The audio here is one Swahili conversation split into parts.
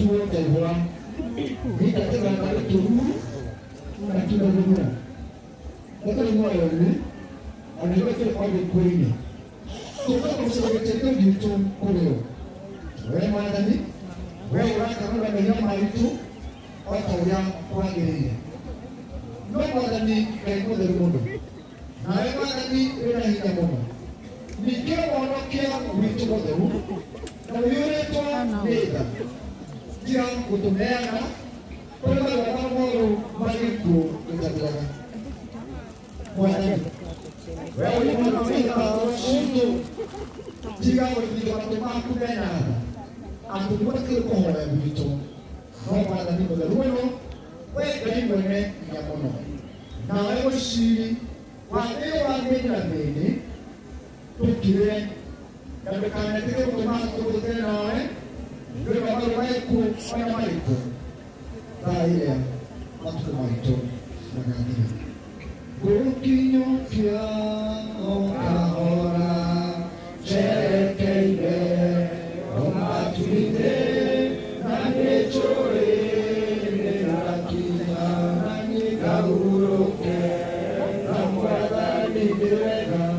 tuo tegwa ita tega na turu na kidogura ndio ni moyo ni anaweza kwa kweli kwa sababu tendo vitu kuleo wewe mwanadamu wewe kama unamenya mtu watu ya kuangalia ndio mwanadamu kaiko ndio mundo na wewe mwanadamu unahitaji mundo nikiwa wanakia vitu moja na yule toa nenda jia kutumeana kwa sababu malipo itakuwa mwanadamu wewe unafanya kitu jia kutumeana kumena atukuwa kwa hora vitu kwa mwanadamu ndio wewe mwenye ya mono na wewe shiri wale wangeni tukire na kana tike kutuma kutoka nawe ndio baba wako kwa maiko baia watu maito na ngani gokinyo kia ahora chekeile omatide na nechore na kina ni kauroke na mwada ni direga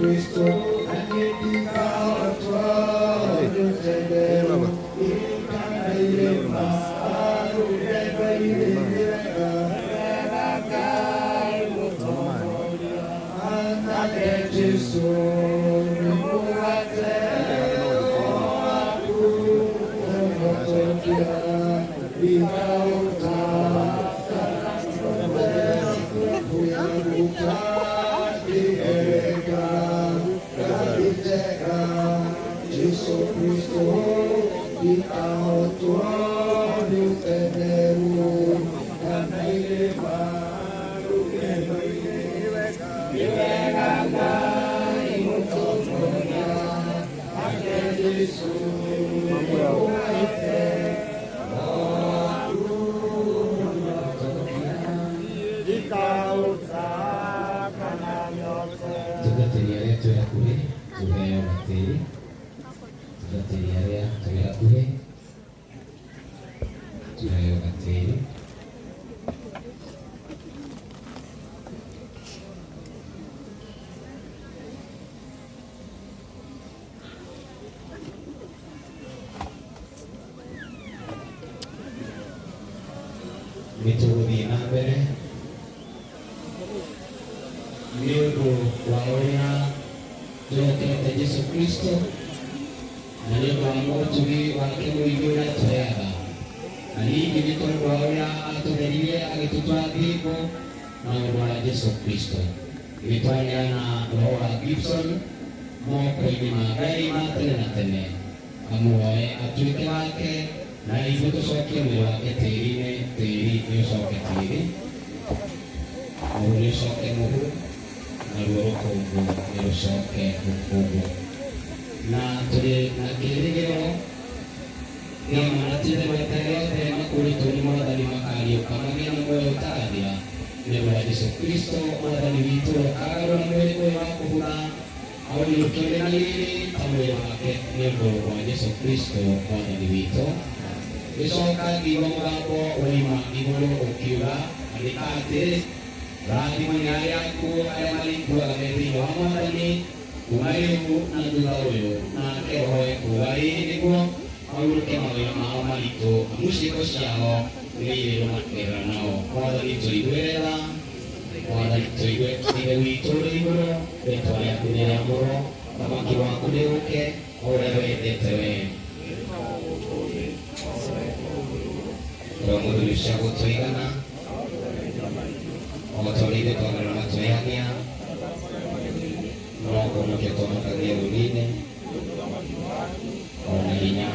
Cristo, Miturudi mbele Mungu waona tuokete Yesu Kristo na leo amotuli wakimwigura toyaga na hii ni kwa waona tumelie akitutwadhibu na Bwana Yesu Kristo vitwanya na Roho Gibson moko ni magari matene na tene amuoe atuike wake na hivyo tusokie mwili wake tiri yusoke tiri mwili soke muhu na luoro kubu yusoke kubu na tuli na kirigiro ya manatile matereote makuli tuli mwadhani makali ukamagina mwoyo utadia Neno la Yesu Kristo mwadhani vitu wakaro na mwili kwa wako huna au yukele na lili tamwe wake neno wa Yesu Kristo mwadhani vitu Isoka giwa mgambo ulima igulu ukiwa alikate Radi manyaya ku ayamaliku agameti wamwadani Umayu na dulayo na kehoe kuwai nikuwa Mauluke mawila maamaliku Amushiko siyaho nire makera nao mwathani tuiguerera mwathani tuiguetire witũre igũrũ rĩtwa rĩaku nĩ rĩamũrwo thamaki waku rĩũke ũrĩa wendete we mũthuri cia gũtũigana otorĩire twagarũra matũheania no kũmũkia tũmakagia rũri-inĩ ona hinya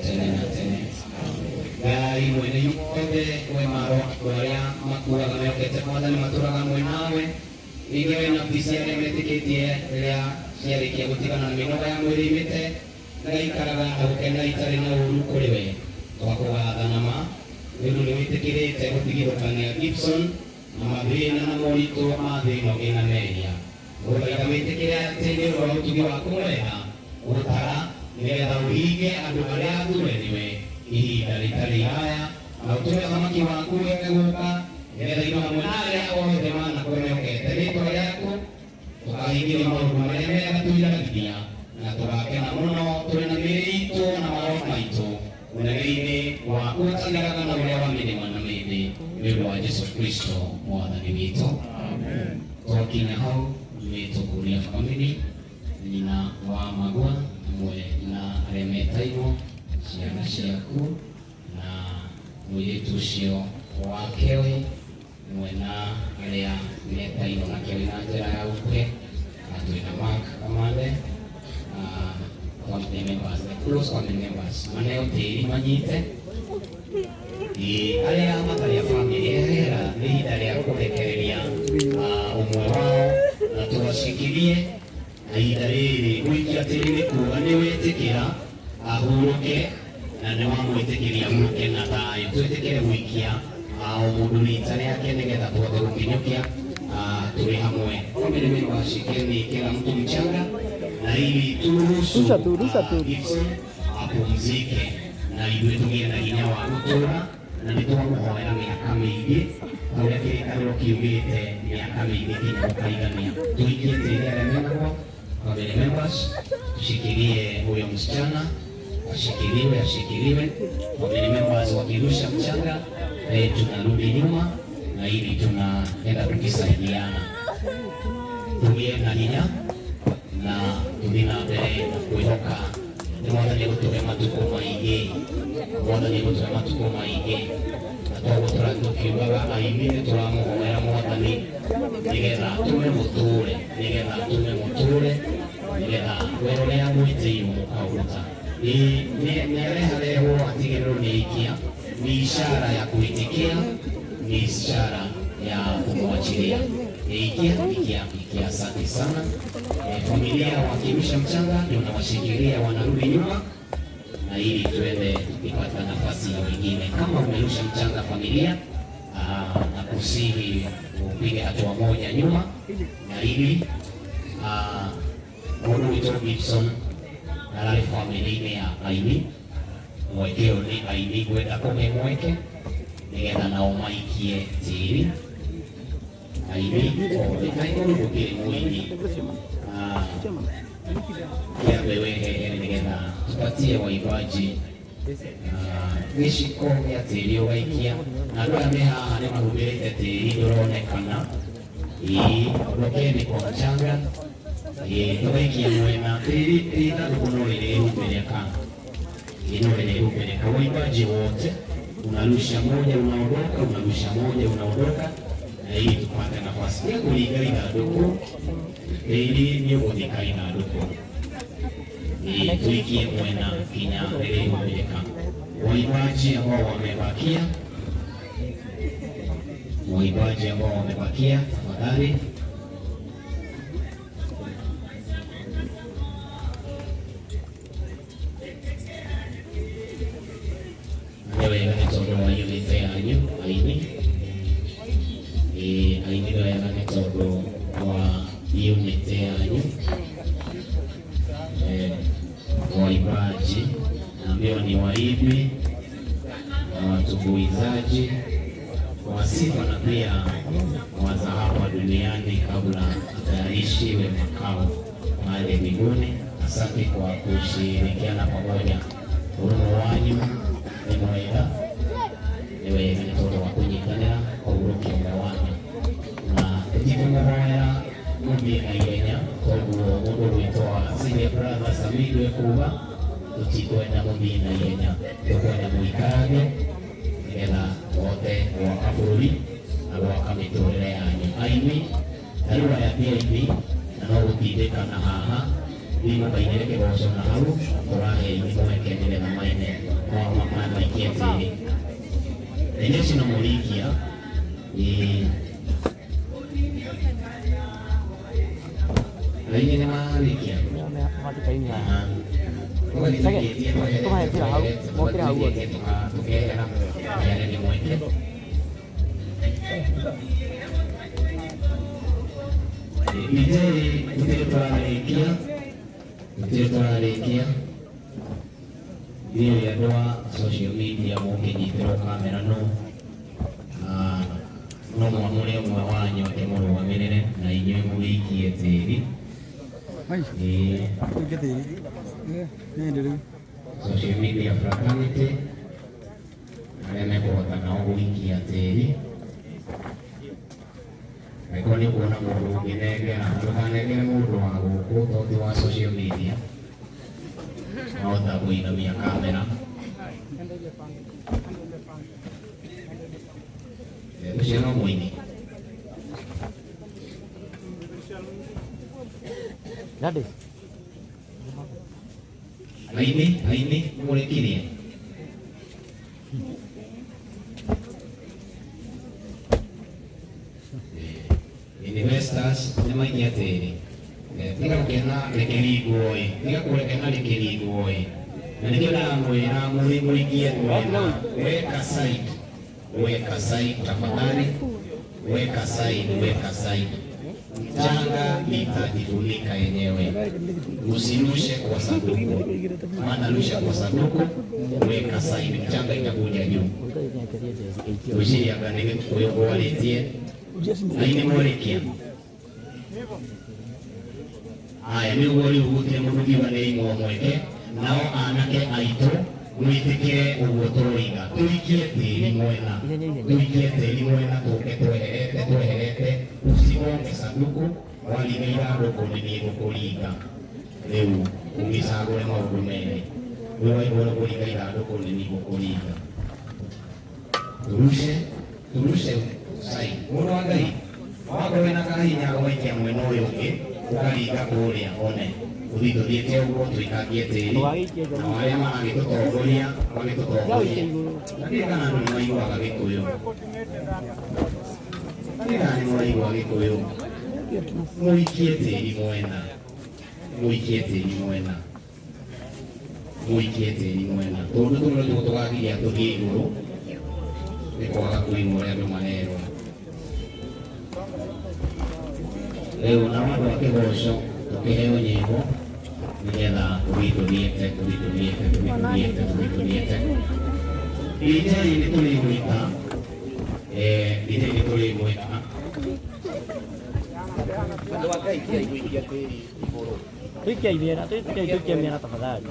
tene na tene. Ngai mwene yothe we maro arĩa makuaga mekete mwathani matũraga hamwe nawe ithuĩ wĩna bici arĩa metĩkĩtie rĩrĩa ciarĩkia gũtigana na mĩnoga ya mwĩrĩ imĩte ngaikaraga na gũkena itarĩ na ũru kũrĩ we twakũgatha nama nĩ ũndũ nĩ wĩtĩkĩrĩte gũtigithũkania Gibson na mathĩna na moritũ ma thĩ ĩno ĩna mehia ũthaitha wĩtĩkĩre atĩ nĩ ũndũ wa ũtugi waku mwega gũtara nĩgetha ũhinge andũ arĩa athuurĩrĩwe ihinda rĩtarĩ iraya na ũtũme thamaki waku wege gũka nĩgetha indo hamwe na arĩa othe manakwĩmĩokete rĩtwa rĩaku tũkahingĩria maũndũ marĩa mega tũiragithia na tũgakena mũno tũrĩ na mĩĩrĩ itũ na maroho maitũ ũnene-inĩ waku ũtangĩraga na ũrĩa wa mĩrĩma na mĩthĩ nĩ ũndũ wa Jesũ Kristo mwathani witũ. Twakinya hau nĩ tũkũria bamĩrĩ nyina wa Magua hamwe na arĩa metairwo ciana ciaku na mũirĩtu ũcio wa Kewi hamwe na arĩa metairwo na Kewi na njĩra ya ũkuhĩ na twĩna Mark Kamande family members, the close family members maneo tĩri manyite arĩa matarĩ a family ehera nĩ ihinda rĩa kũrekereria ũmwe wao na tũgacikirie na ihinda rĩrĩ gũikia tĩri nĩ kuuga nĩ wĩtĩkĩra ahurũke na nĩ wamwĩtĩkĩria mũke na thayũ twĩtĩkĩre gũikia o mũndũ rita rĩake nĩgetha tũhote gũkinyũkia tũrĩ hamwe family members shikeni kila mtu mchanga na ili turuhusu Gibson apumzike na ithuĩ tũgĩe na hinya wa gũtũũra na nĩ twamũhoera mĩaka mĩingĩ ũrĩa kĩrĩkanĩro kiugĩte mĩaka mĩingĩ nginya gũkaigania tũikie tĩri arĩa menagwo family members tushikilie huyo msichana ashikiliwe family members wakirusha mchanga tunarudi nyuma na ili tunaenda tukisaidiana tũgĩe na hinya na tũthiĩ na mbere na kwĩhoka nĩ mwathani gũtũhe matukũ maingĩ na twagũtũra tũkiugaga aini nĩ tũramũhoera mwathani nĩgetha tũme mũtũũre nĩgetha wĩra ũrĩa mwĩtĩirwo mũkaũruta nĩarehwo atigĩrĩrwo nĩ aikia ni ishara ya kuitikia ni ishara ya kumwachilia ikia asante sana. Familia wakirusha mchanga ndio nawashikilia wanarudi nyuma na ili tuende tukipata nafasi ya wengine. Kama umerusha mchanga familia na kusihi upige hatua moja nyuma na ili mũndũ witũ Gibson ararĩ family-inĩ ya aini mwekeo nĩ aini gwenda kũme mweke nĩgetha nao maikie tĩri aini othe kaigũrũ gũkĩrĩ mũini kĩambe wehehere nĩgetha tupatie waimbaji gĩciko gĩa tĩri ũgaikia na andũ aya me haha nĩ mahumĩrĩte tĩri ndũronekana ndokeni kwa mchanga tũgaikia mwena tĩri ithandũkũ no rĩrĩhumbĩrĩka waimbaji wote unarusha moja unaondoka na ili tupate nafasi ya kuliga ithandũkũ ili nĩ ũgũthika ithandũkũ tuikie mwena kinya rĩrĩhumbĩrĩka. Waimbaji ambao wamebakia tafadhali wega nĩ tondũ wa unity yanyu aini nĩ wega nĩ tondũ wa unity yanyu waimbaji ambao ni waimbi na watumbuizaji wa sifa na pia waza hapa duniani kabla atayarishiwe makao mahali mbinguni. Asante kwa kushirikiana pamoja. Huruma wanyu ni mwema nĩ wega nĩ tondũ wa kũnyitanĩra kũguũrũkia ũmwe wanyu na tũtikũmũhoera mũthiĩ na ihenya koguo mũndũ gwĩtwo Senior Brother Samido ekuuga tũtikwenda mũthiĩ na ihenya tũkwenda mũikarange nĩgetha mũhote gwaka bũrũri na gwaka mĩtũrĩre yanyu. Aini na rĩu aya ti aini na no gũtindĩkana haha thimũkainĩre kĩgoco na hau tũrahe aini mweke nĩgetha maine maikie tĩri rĩrĩa ici no mũrikia aini nĩ marĩkia tukehera ni mweke gutire twararĩkia thiĩ andũ a social media mũkĩnyitĩrwo kamera no mũrĩ ũmwe wanyu akĩmũrũgamĩrĩre na inyuĩ mũgĩikie tĩri social media fraternity arĩa mekũhota nao gũikia tĩri angĩkorwo nĩ kuona mũndũ ũngĩnengera ndũkanengere mũndũ wa gũkũ tondũ wa social media mahota kũinamia kamera ũcio no mũini aini mũrĩkirie investors nĩ maikia tĩri tiga gũkena rĩkĩringwo tiga kũrekena rĩkĩringwo na nĩkĩo ndamwĩra mũikie weka side tafadhali weka side mchanga itajifunika yenyewe usirushe kwa sanduku maana rusha kwa sanduku weka side mchanga itakuja juu ushiriaganike kuyokuwalitie aini mwarikia aya nĩ ũguo rĩu gũtirĩ mũndũ ngiuga nĩ imwe mweke nao anake aitũ mwĩtĩkĩre ũguo tũroiga tũikie tĩri mwena tũke tweherete usigonge sanduku wariga ithandũkũ nĩ gũkũringa rĩu ũgĩcagũre maũndũ merĩ we waigua kũringa ithandũkũ nĩ gũkũringa turushe sai mũndũ wa Ngai wakorwo wĩna kahinya gũikia mwena ũyũ ũngĩ ũkaringa kũrĩa one ũthiĩ tũthiĩte ũguo tũikangie tĩri na arĩa maragĩtũtongoria ndirĩ kana andũ nĩmaiguaga Gĩkũyũ mũikie tĩri mwena tondũ tũrĩ tũgagiria tũthiĩ igũrũ nĩ kwaga kũigua ũrĩa andũ marerwo rĩu na andũ a kĩgoco tũkĩheo nyĩmbo nĩgetha tũgĩtũthiĩte iteri nĩ tũrĩgwĩta andũ a Ngai tia igũikia tĩri igũrũ tũikia mĩena tafadhali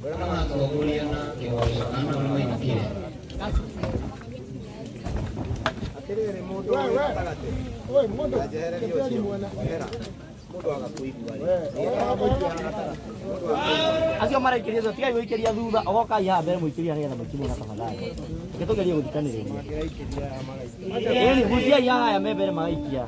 ũrĩa maratongoria na kĩgoco kana marĩa mainũkire atĩrĩrĩ mũndũ gatagatĩ njehereria ũcio mũndũ agakũigua acio maraikĩria thutha tigai gũikĩria thutha ogokai haha mbere mũikĩria nĩgetha mũikie na tafadhali gĩtũgerie gũthikanĩrĩria ĩni guciai haha aya me mbere magaikia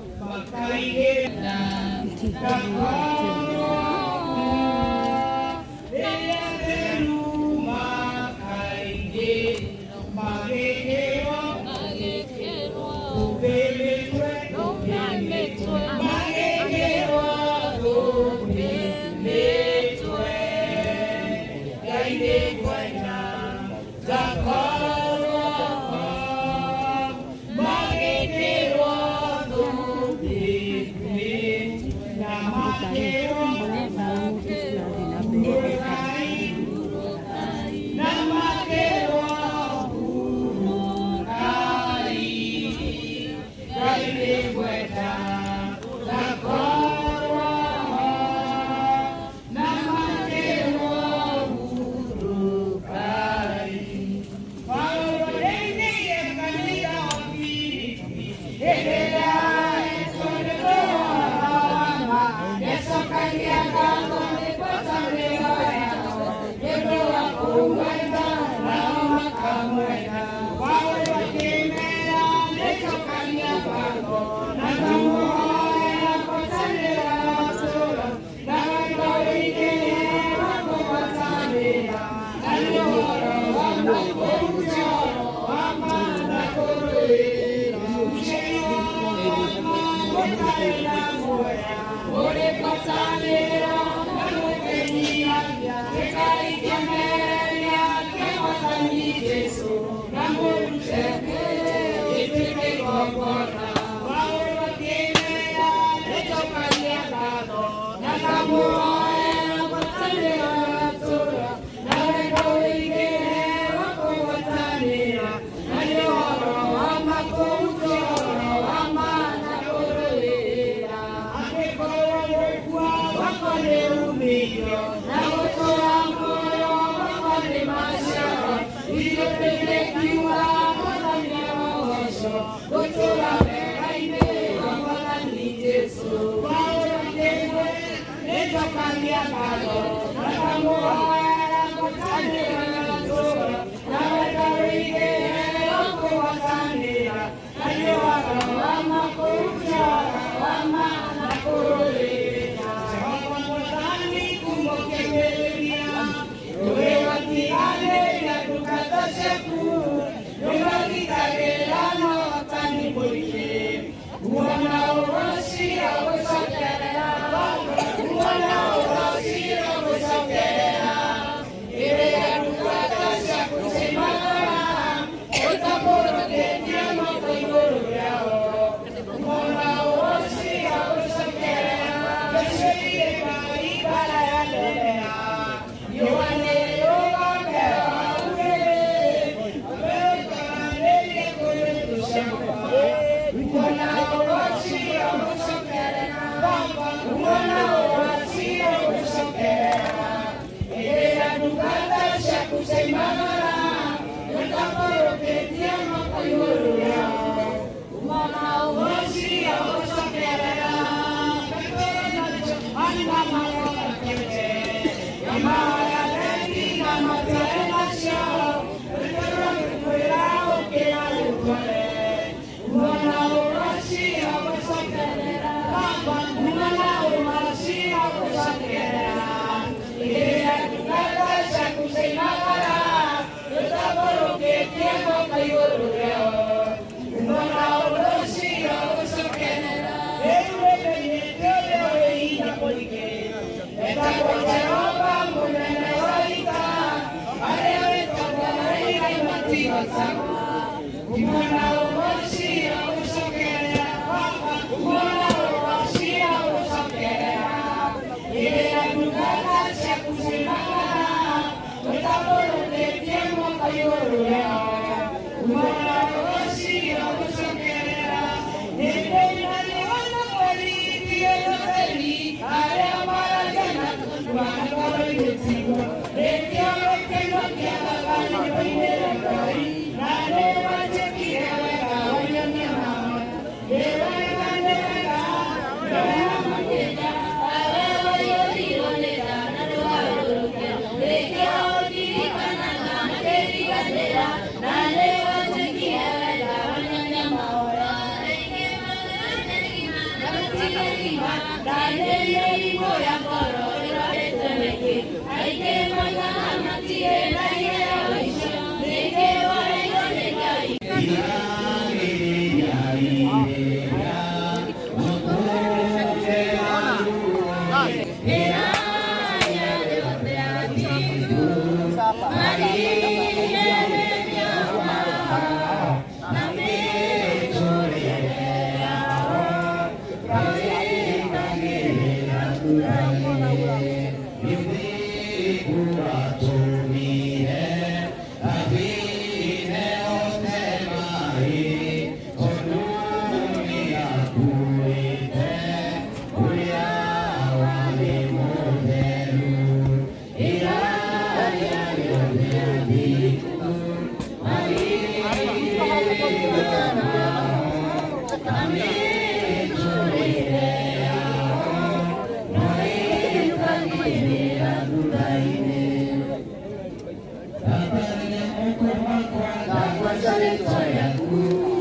Kwa